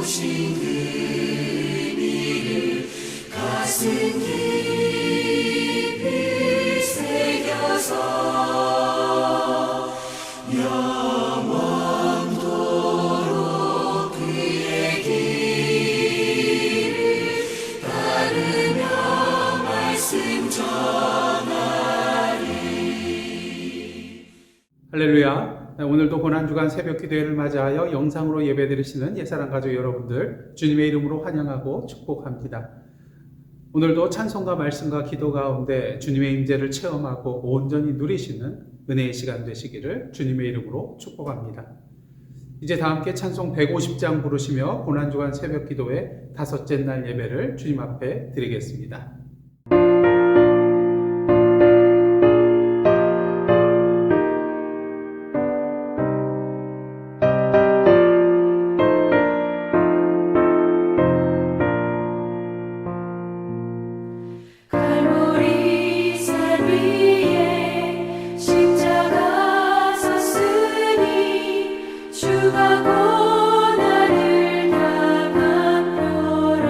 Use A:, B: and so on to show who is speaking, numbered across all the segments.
A: 오신 그니를 가슴 깊이 새겨서 영원토록 그의 길을 따르며 말씀 전하리.
B: 할렐루야. 오늘도 고난주간 새벽기도회를 맞이하여 영상으로 예배드리시는 옛사람 가족 여러분들 주님의 이름으로 환영하고 축복합니다. 오늘도 찬송과 말씀과 기도 가운데 주님의 임재를 체험하고 온전히 누리시는 은혜의 시간 되시기를 주님의 이름으로 축복합니다. 이제 다 함께 찬송 150장 부르시며 고난주간 새벽기도회 다섯째 날 예배를 주님 앞에 드리겠습니다.
A: 주가 고난을 당한 표라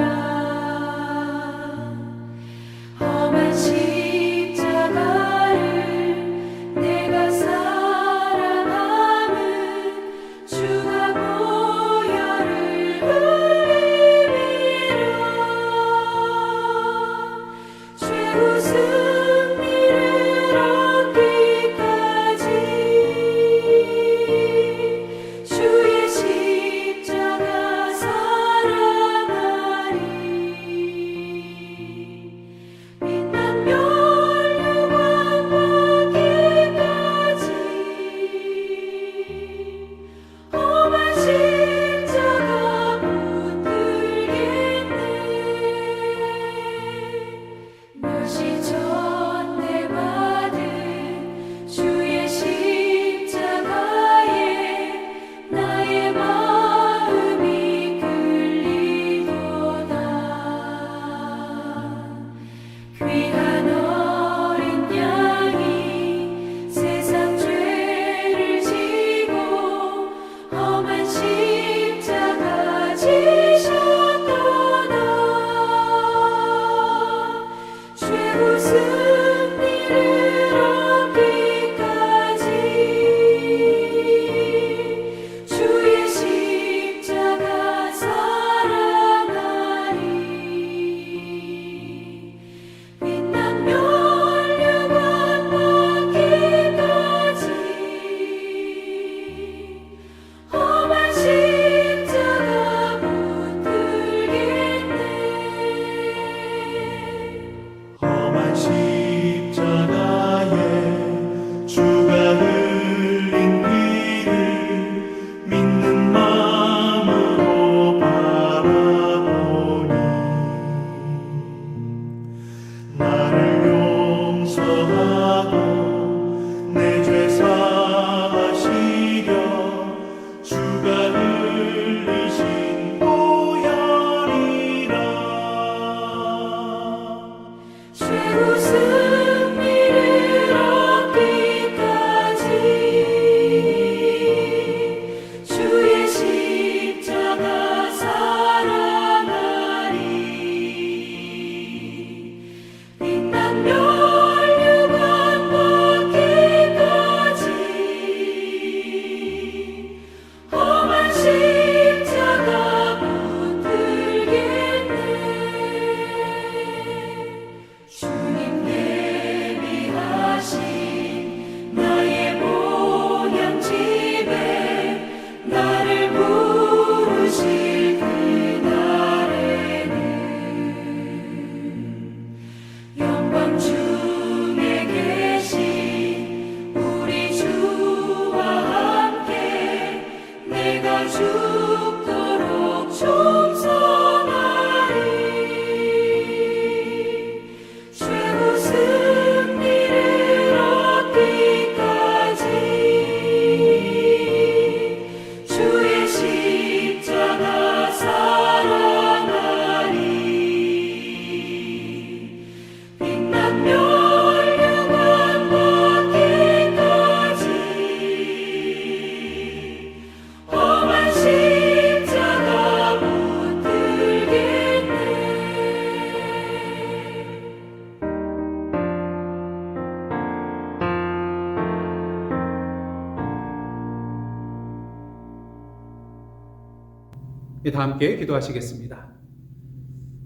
B: 다 함께 기도하시겠습니다.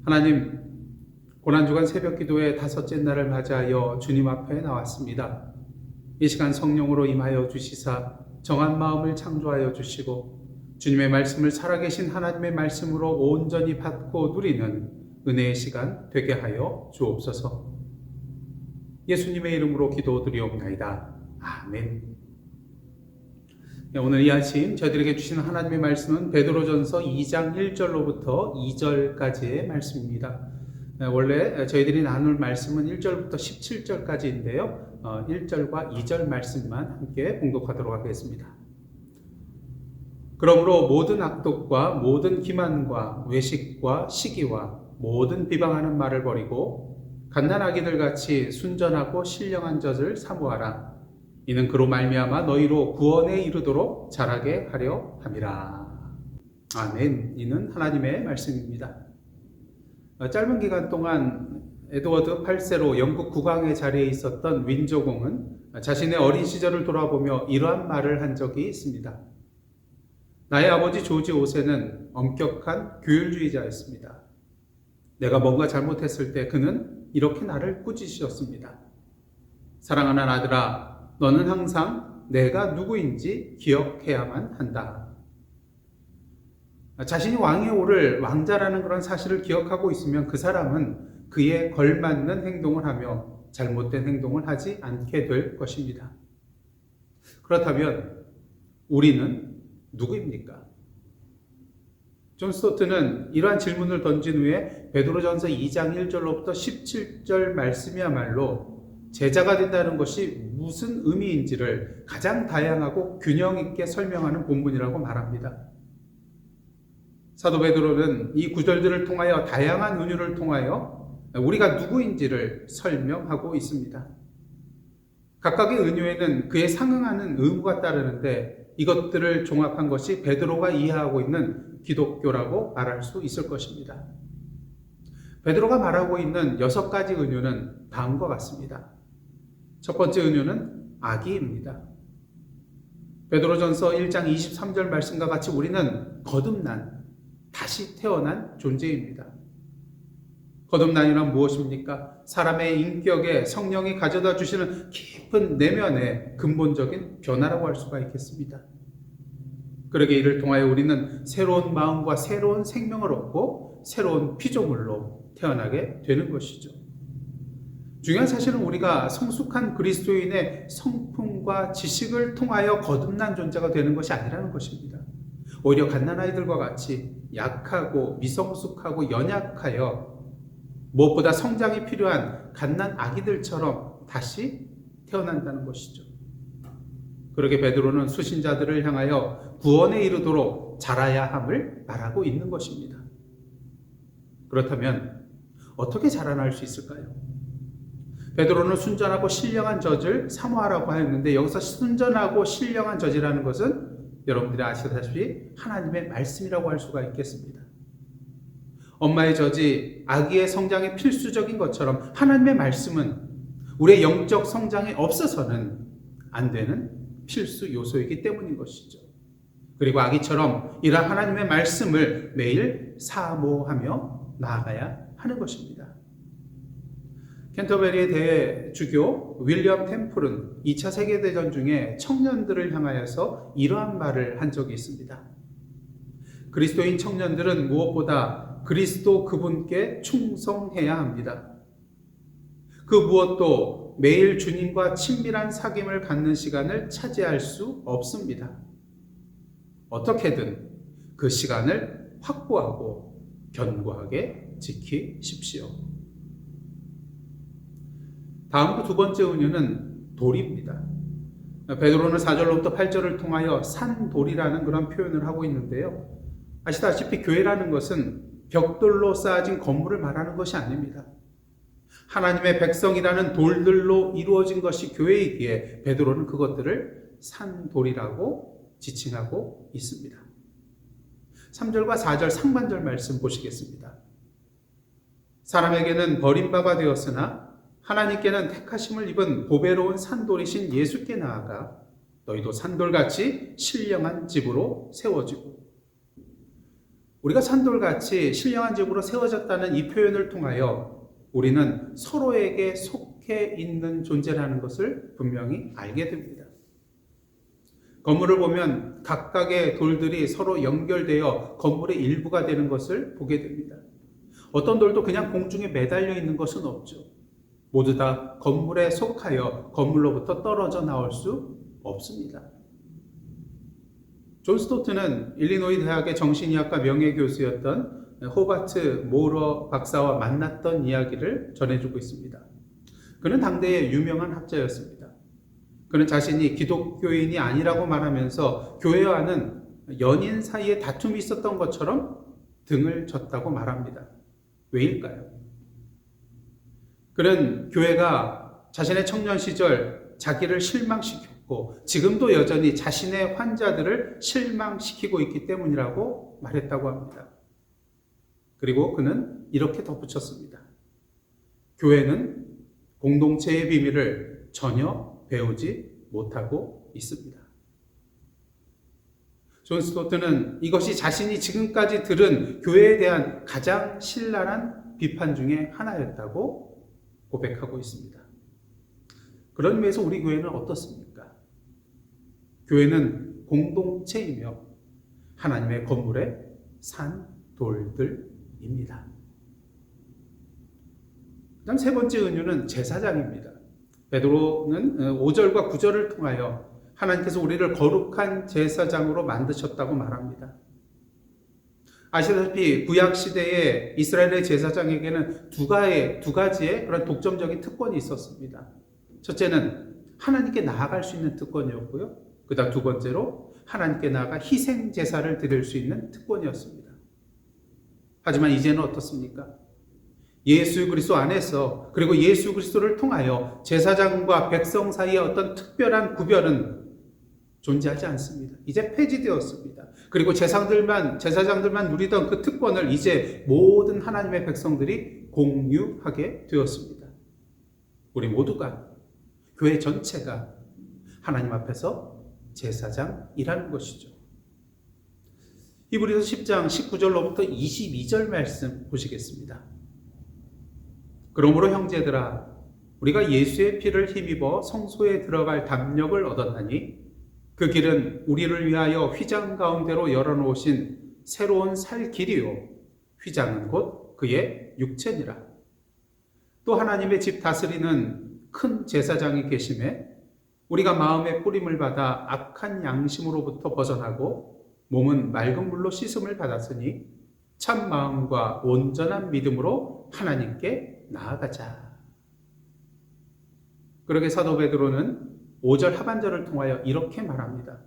B: 하나님, 고난주간 새벽 기도의 다섯째 날을 맞이하여 주님 앞에 나왔습니다. 이 시간 성령으로 임하여 주시사 정한 마음을 창조하여 주시고 주님의 말씀을 살아계신 하나님의 말씀으로 온전히 받고 누리는 은혜의 시간 되게 하여 주옵소서. 예수님의 이름으로 기도드리옵나이다. 아멘. 오늘 이 아침 저희들에게 주시는 하나님의 말씀은 베드로전서 2장 1절로부터 2절까지의 말씀입니다. 원래 저희들이 나눌 말씀은 1절부터 17절까지인데요. 1절과 2절 말씀만 함께 봉독하도록 하겠습니다. 그러므로 모든 악독과 모든 기만과 외식과 시기와 모든 비방하는 말을 버리고 갓난아기들 같이 순전하고 신령한 젖을 사모하라. 이는 그로 말미암아 너희로 구원에 이르도록 자라게 하려 함이라. 아멘. 이는 하나님의 말씀입니다. 짧은 기간 동안 에드워드 8세로 영국 국왕의 자리에 있었던 윈저공은 자신의 어린 시절을 돌아보며 이러한 말을 한 적이 있습니다. 나의 아버지 조지 5세는 엄격한 규율주의자였습니다. 내가 뭔가 잘못했을 때 그는 이렇게 나를 꾸짖으셨습니다. 사랑하는 아들아, 너는 항상 내가 누구인지 기억해야만 한다. 자신이 왕에 오를 왕자라는 그런 사실을 기억하고 있으면 그 사람은 그에 걸맞는 행동을 하며 잘못된 행동을 하지 않게 될 것입니다. 그렇다면 우리는 누구입니까? 존 스토트는 이러한 질문을 던진 후에 베드로전서 2장 1절로부터 17절 말씀이야말로 제자가 된다는 것이 무슨 의미인지를 가장 다양하고 균형 있게 설명하는 본문이라고 말합니다. 사도 베드로는 이 구절들을 통하여 다양한 은유를 통하여 우리가 누구인지를 설명하고 있습니다. 각각의 은유에는 그에 상응하는 의무가 따르는데 이것들을 종합한 것이 베드로가 이해하고 있는 기독교라고 말할 수 있을 것입니다. 베드로가 말하고 있는 6가지 은유는 다음과 같습니다. 첫 번째 은유는 악의입니다. 베드로전서 1장 23절 말씀과 같이 우리는 거듭난, 다시 태어난 존재입니다. 거듭난이란 무엇입니까? 사람의 인격에 성령이 가져다 주시는 깊은 내면의 근본적인 변화라고 할 수가 있겠습니다. 그러기에 이를 통하여 우리는 새로운 마음과 새로운 생명을 얻고 새로운 피조물로 태어나게 되는 것이죠. 중요한 사실은 우리가 성숙한 그리스도인의 성품과 지식을 통하여 거듭난 존재가 되는 것이 아니라는 것입니다. 오히려 갓난아이들과 같이 약하고 미성숙하고 연약하여 무엇보다 성장이 필요한 갓난아기들처럼 다시 태어난다는 것이죠. 그러게 베드로는 수신자들을 향하여 구원에 이르도록 자라야 함을 말하고 있는 것입니다. 그렇다면 어떻게 자라날 수 있을까요? 베드로는 순전하고 신령한 젖을 사모하라고 하였는데 여기서 순전하고 신령한 젖이라는 것은 여러분들이 아시다시피 하나님의 말씀이라고 할 수가 있겠습니다. 엄마의 젖이 아기의 성장에 필수적인 것처럼 하나님의 말씀은 우리의 영적 성장에 없어서는 안 되는 필수 요소이기 때문인 것이죠. 그리고 아기처럼 이러한 하나님의 말씀을 매일 사모하며 나아가야 하는 것입니다. 캔터베리의 대주교 윌리엄 템플은 2차 세계대전 중에 청년들을 향하여서 이러한 말을 한 적이 있습니다. 그리스도인 청년들은 무엇보다 그리스도 그분께 충성해야 합니다. 그 무엇도 매일 주님과 친밀한 사귐을 갖는 시간을 차지할 수 없습니다. 어떻게든 그 시간을 확보하고 견고하게 지키십시오. 다음으로 두 번째 은유는 돌입니다. 베드로는 4절로부터 8절을 통하여 산돌이라는 그런 표현을 하고 있는데요. 아시다시피 교회라는 것은 벽돌로 쌓아진 건물을 말하는 것이 아닙니다. 하나님의 백성이라는 돌들로 이루어진 것이 교회이기에 베드로는 그것들을 산돌이라고 지칭하고 있습니다. 3절과 4절 상반절 말씀 보시겠습니다. 사람에게는 버림바가 되었으나 하나님께는 택하심을 입은 보배로운 산돌이신 예수께 나아가 너희도 산돌같이 신령한 집으로 세워지고. 우리가 산돌같이 신령한 집으로 세워졌다는 이 표현을 통하여 우리는 서로에게 속해 있는 존재라는 것을 분명히 알게 됩니다. 건물을 보면 각각의 돌들이 서로 연결되어 건물의 일부가 되는 것을 보게 됩니다. 어떤 돌도 그냥 공중에 매달려 있는 것은 없죠. 모두 다 건물에 속하여 건물로부터 떨어져 나올 수 없습니다. 존 스토트는 일리노이 대학의 정신의학과 명예교수였던 호바트 모러 박사와 만났던 이야기를 전해주고 있습니다. 그는 당대의 유명한 학자였습니다. 그는 자신이 기독교인이 아니라고 말하면서 교회와는 연인 사이에 다툼이 있었던 것처럼 등을 졌다고 말합니다. 왜일까요? 그는 교회가 자신의 청년 시절 자기를 실망시켰고 지금도 여전히 자신의 환자들을 실망시키고 있기 때문이라고 말했다고 합니다. 그리고 그는 이렇게 덧붙였습니다. 교회는 공동체의 비밀을 전혀 배우지 못하고 있습니다. 존 스토트는 이것이 자신이 지금까지 들은 교회에 대한 가장 신랄한 비판 중에 하나였다고 고백하고 있습니다. 그런 의미에서 우리 교회는 어떻습니까? 교회는 공동체이며 하나님의 건물의 산돌들입니다. 그다음 세 번째 은유는 제사장입니다. 베드로는 5절과 9절을 통하여 하나님께서 우리를 거룩한 제사장으로 만드셨다고 말합니다. 아시다시피 구약 시대에 이스라엘의 제사장에게는 두 가지의 그런 독점적인 특권이 있었습니다. 첫째는 하나님께 나아갈 수 있는 특권이었고요. 그다음 두 번째로 하나님께 나아가 희생 제사를 드릴 수 있는 특권이었습니다. 하지만 이제는 어떻습니까? 예수 그리스도 안에서 그리고 예수 그리스도를 통하여 제사장과 백성 사이의 어떤 특별한 구별은 존재하지 않습니다. 이제 폐지되었습니다. 그리고 제사장들만 누리던 그 특권을 이제 모든 하나님의 백성들이 공유하게 되었습니다. 우리 모두가 교회 전체가 하나님 앞에서 제사장이라는 것이죠. 히브리서 10장 19절로부터 22절 말씀 보시겠습니다. 그러므로 형제들아 우리가 예수의 피를 힘입어 성소에 들어갈 담력을 얻었나니 그 길은 우리를 위하여 휘장 가운데로 열어놓으신 새로운 살 길이요 휘장은 곧 그의 육체니라. 또 하나님의 집 다스리는 큰 제사장이 계심에 우리가 마음의 뿌림을 받아 악한 양심으로부터 벗어나고 몸은 맑은 물로 씻음을 받았으니 참 마음과 온전한 믿음으로 하나님께 나아가자. 그러게 사도 베드로는 5절 하반절을 통하여 이렇게 말합니다.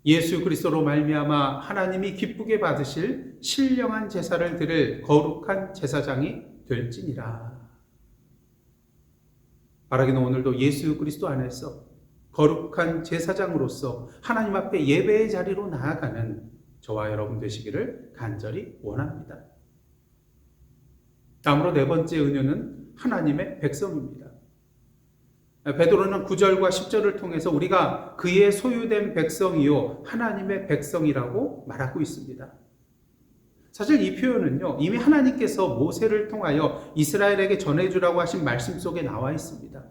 B: 예수 그리스도로 말미암아 하나님이 기쁘게 받으실 신령한 제사를 드릴 거룩한 제사장이 될지니라. 바라기는 오늘도 예수 그리스도 안에서 거룩한 제사장으로서 하나님 앞에 예배의 자리로 나아가는 저와 여러분 되시기를 간절히 원합니다. 다음으로 네 번째 은유는 하나님의 백성입니다. 베드로는 9절과 10절을 통해서 우리가 그의 소유된 백성이요 하나님의 백성이라고 말하고 있습니다. 사실 이 표현은요 이미 하나님께서 모세를 통하여 이스라엘에게 전해주라고 하신 말씀 속에 나와 있습니다.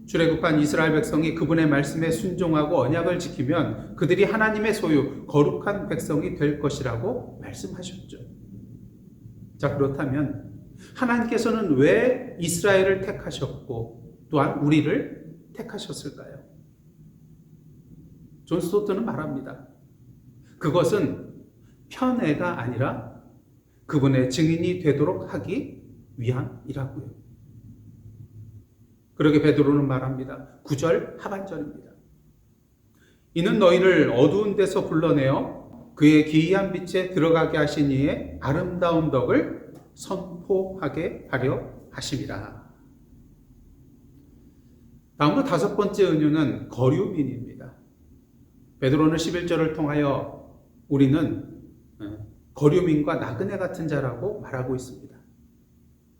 B: 출애굽한 이스라엘 백성이 그분의 말씀에 순종하고 언약을 지키면 그들이 하나님의 소유 거룩한 백성이 될 것이라고 말씀하셨죠. 자, 그렇다면 하나님께서는 왜 이스라엘을 택하셨고 또한 우리를 택하셨을까요? 존 스토트는 말합니다. 그것은 편애가 아니라 그분의 증인이 되도록 하기 위함이라고요. 그러게 베드로는 말합니다. 9절 하반절입니다. 이는 너희를 어두운 데서 불러내어 그의 기이한 빛에 들어가게 하신 이의 아름다운 덕을 선포하게 하려 하심이라. 다음으로 다섯 번째 은유는 거류민입니다. 베드로는 11절을 통하여 우리는 거류민과 나그네 같은 자라고 말하고 있습니다.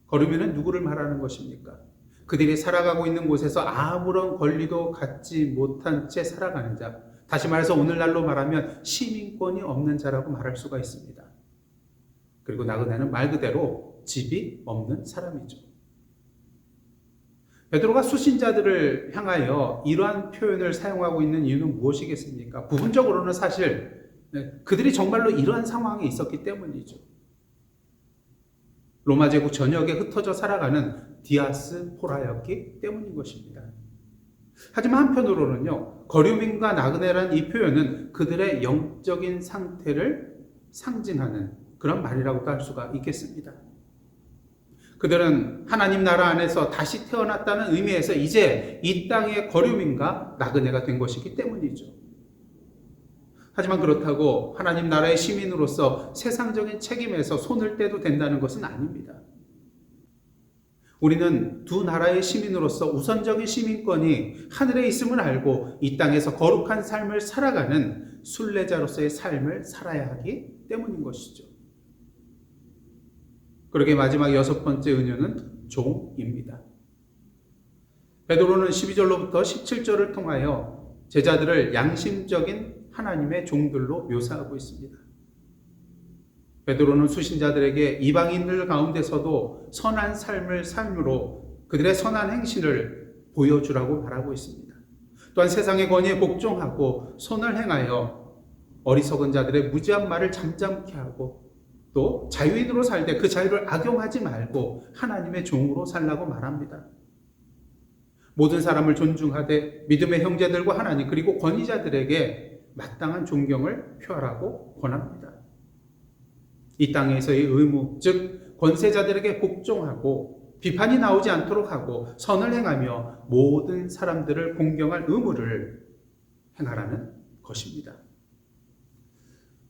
B: 거류민은 누구를 말하는 것입니까? 그들이 살아가고 있는 곳에서 아무런 권리도 갖지 못한 채 살아가는 자, 다시 말해서 오늘날로 말하면 시민권이 없는 자라고 말할 수가 있습니다. 그리고 나그네는 말 그대로 집이 없는 사람이죠. 베드로가 수신자들을 향하여 이러한 표현을 사용하고 있는 이유는 무엇이겠습니까? 부분적으로는 사실 그들이 정말로 이러한 상황에 있었기 때문이죠. 로마 제국 전역에 흩어져 살아가는 디아스포라였기 때문인 것입니다. 하지만 한편으로는요, 거류민과 나그네라는 이 표현은 그들의 영적인 상태를 상징하는 그런 말이라고도 할 수가 있겠습니다. 그들은 하나님 나라 안에서 다시 태어났다는 의미에서 이제 이 땅의 거류민과 나그네가 된 것이기 때문이죠. 하지만 그렇다고 하나님 나라의 시민으로서 세상적인 책임에서 손을 떼도 된다는 것은 아닙니다. 우리는 두 나라의 시민으로서 우선적인 시민권이 하늘에 있음을 알고 이 땅에서 거룩한 삶을 살아가는 순례자로서의 삶을 살아야 하기 때문인 것이죠. 그러게 마지막 6번째 은유는 종입니다. 베드로는 12절로부터 17절을 통하여 제자들을 양심적인 하나님의 종들로 묘사하고 있습니다. 베드로는 수신자들에게 이방인들 가운데서도 선한 삶을 삶으로 그들의 선한 행실을 보여주라고 말하고 있습니다. 또한 세상의 권위에 복종하고 선을 행하여 어리석은 자들의 무지한 말을 잠잠케 하고 또 자유인으로 살되 그 자유를 악용하지 말고 하나님의 종으로 살라고 말합니다. 모든 사람을 존중하되 믿음의 형제들과 하나님 그리고 권위자들에게 마땅한 존경을 표하라고 권합니다. 이 땅에서의 의무, 즉 권세자들에게 복종하고 비판이 나오지 않도록 하고 선을 행하며 모든 사람들을 공경할 의무를 행하라는 것입니다.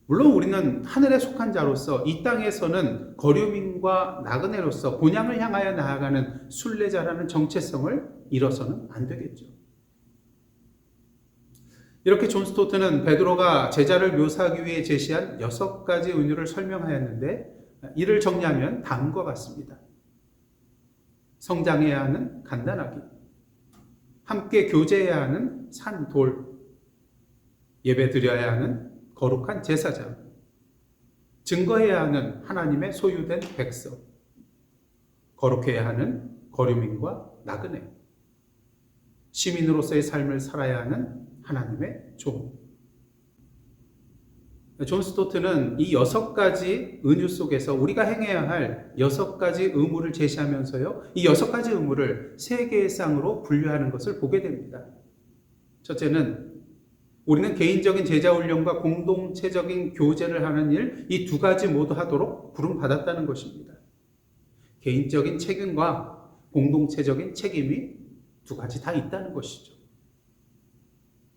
B: 물론 우리는 하늘에 속한 자로서 이 땅에서는 거류민과 나그네로서 본향을 향하여 나아가는 순례자라는 정체성을 잃어서는 안 되겠죠. 이렇게 존 스토트는 베드로가 제자를 묘사하기 위해 제시한 6가지 은유를 설명하였는데 이를 정리하면 다음과 같습니다. 성장해야 하는 갓난아기, 함께 교제해야 하는 산돌, 예배드려야 하는 거룩한 제사장, 증거해야 하는 하나님의 소유된 백성, 거룩해야 하는 거류민과 나그네, 시민으로서의 삶을 살아야 하는 하나님의 종. 존 스토트는 이 6가지 은유 속에서 우리가 행해야 할 6가지 의무를 제시하면서요, 이 6가지 의무를 3개의 쌍으로 분류하는 것을 보게 됩니다. 첫째는 우리는 개인적인 제자훈련과 공동체적인 교제를 하는 일, 이 2가지 모두 하도록 부름받았다는 것입니다. 개인적인 책임과 공동체적인 책임이 2가지 다 있다는 것이죠.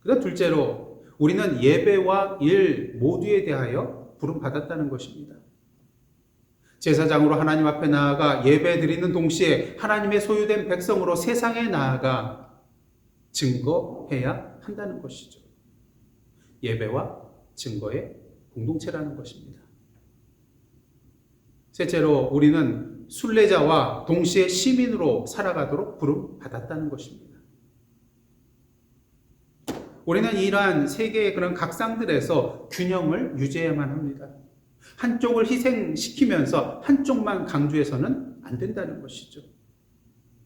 B: 그다음 둘째로 우리는 예배와 일 모두에 대하여 부름받았다는 것입니다. 제사장으로 하나님 앞에 나아가 예배 드리는 동시에 하나님의 소유된 백성으로 세상에 나아가 증거해야 한다는 것이죠. 예배와 증거의 공동체라는 것입니다. 셋째로 우리는 순례자와 동시에 시민으로 살아가도록 부름받았다는 것입니다. 우리는 이러한 3개의 그런 각상들에서 균형을 유지해야만 합니다. 한쪽을 희생시키면서 한쪽만 강조해서는 안 된다는 것이죠.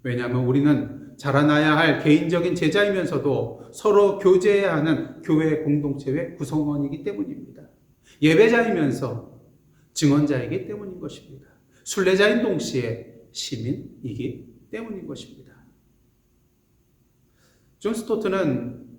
B: 왜냐하면 우리는 자라나야 할 개인적인 제자이면서도 서로 교제해야 하는 교회 공동체의 구성원이기 때문입니다. 예배자이면서 증언자이기 때문인 것입니다. 순례자인 동시에 시민이기 때문인 것입니다. 존 스토트는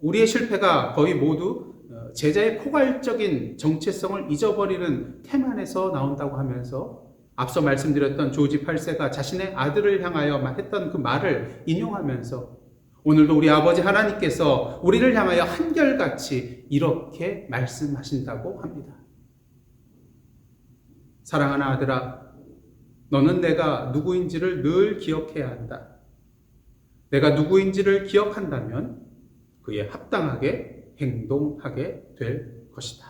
B: 우리의 실패가 거의 모두 제자의 포괄적인 정체성을 잊어버리는 태만에서 나온다고 하면서 앞서 말씀드렸던 조지 8세가 자신의 아들을 향하여 했던 그 말을 인용하면서 오늘도 우리 아버지 하나님께서 우리를 향하여 한결같이 이렇게 말씀하신다고 합니다. 사랑하는 아들아, 너는 내가 누구인지를 늘 기억해야 한다. 내가 누구인지를 기억한다면 그에 합당하게 행동하게 될 것이다.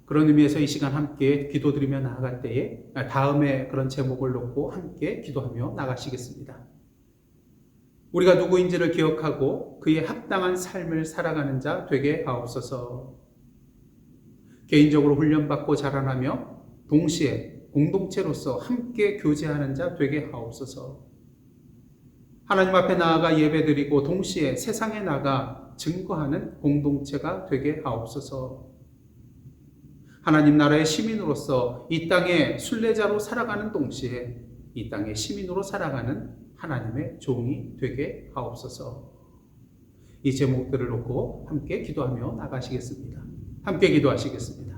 B: 그런 의미에서 이 시간 함께 기도드리며 나아갈 때에 다음에 그런 제목을 놓고 함께 기도하며 나가시겠습니다. 우리가 누구인지를 기억하고 그에 합당한 삶을 살아가는 자 되게 하옵소서. 개인적으로 훈련받고 자라나며 동시에 공동체로서 함께 교제하는 자 되게 하옵소서. 하나님 앞에 나아가 예배드리고 동시에 세상에 나가 증거하는 공동체가 되게 하옵소서. 하나님 나라의 시민으로서 이 땅의 순례자로 살아가는 동시에 이 땅의 시민으로 살아가는 하나님의 종이 되게 하옵소서. 이 제목들을 놓고 함께 기도하며 나가시겠습니다. 함께 기도하시겠습니다.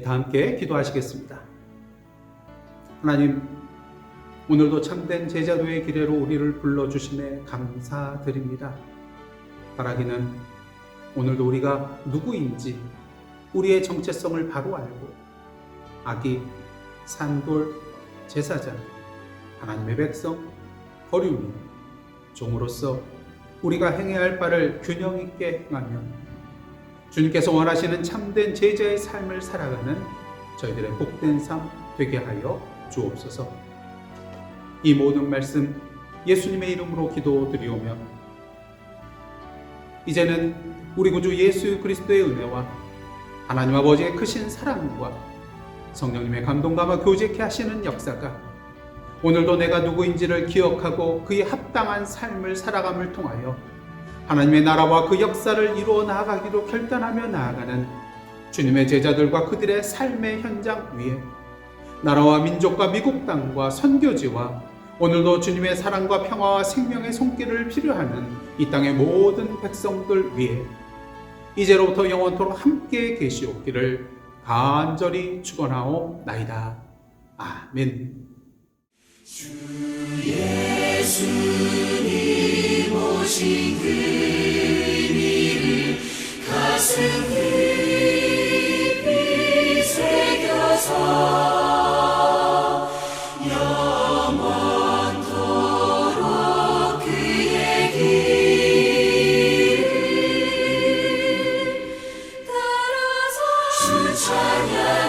B: 다 함께 기도하시겠습니다. 하나님, 오늘도 참된 제자도의 기례로 우리를 불러주심에 감사드립니다. 바라기는 오늘도 우리가 누구인지 우리의 정체성을 바로 알고 아기, 산돌, 제사장, 하나님의 백성, 거류민, 종으로서 우리가 행해야 할 바를 균형 있게 행하며 주님께서 원하시는 참된 제자의 삶을 살아가는 저희들의 복된 삶 되게 하여 주옵소서. 이 모든 말씀 예수님의 이름으로 기도드리오며 이제는 우리 구주 예수 그리스도의 은혜와 하나님 아버지의 크신 사랑과 성령님의 감동감화 교제케 하시는 역사가 오늘도 내가 누구인지를 기억하고 그에 합당한 삶을 살아감을 통하여 하나님의 나라와 그 역사를 이루어 나아가기로 결단하며 나아가는 주님의 제자들과 그들의 삶의 현장 위에 나라와 민족과 미국 땅과 선교지와 오늘도 주님의 사랑과 평화와 생명의 손길을 필요하는 이 땅의 모든 백성들 위에 이제로부터 영원토록 함께 계시옵기를 간절히 축원하옵나이다. 아멘.
A: 주 예수님 오신 그 의미를 가슴 깊이 새겨서 영원토록 그의 길을 따라서 찬양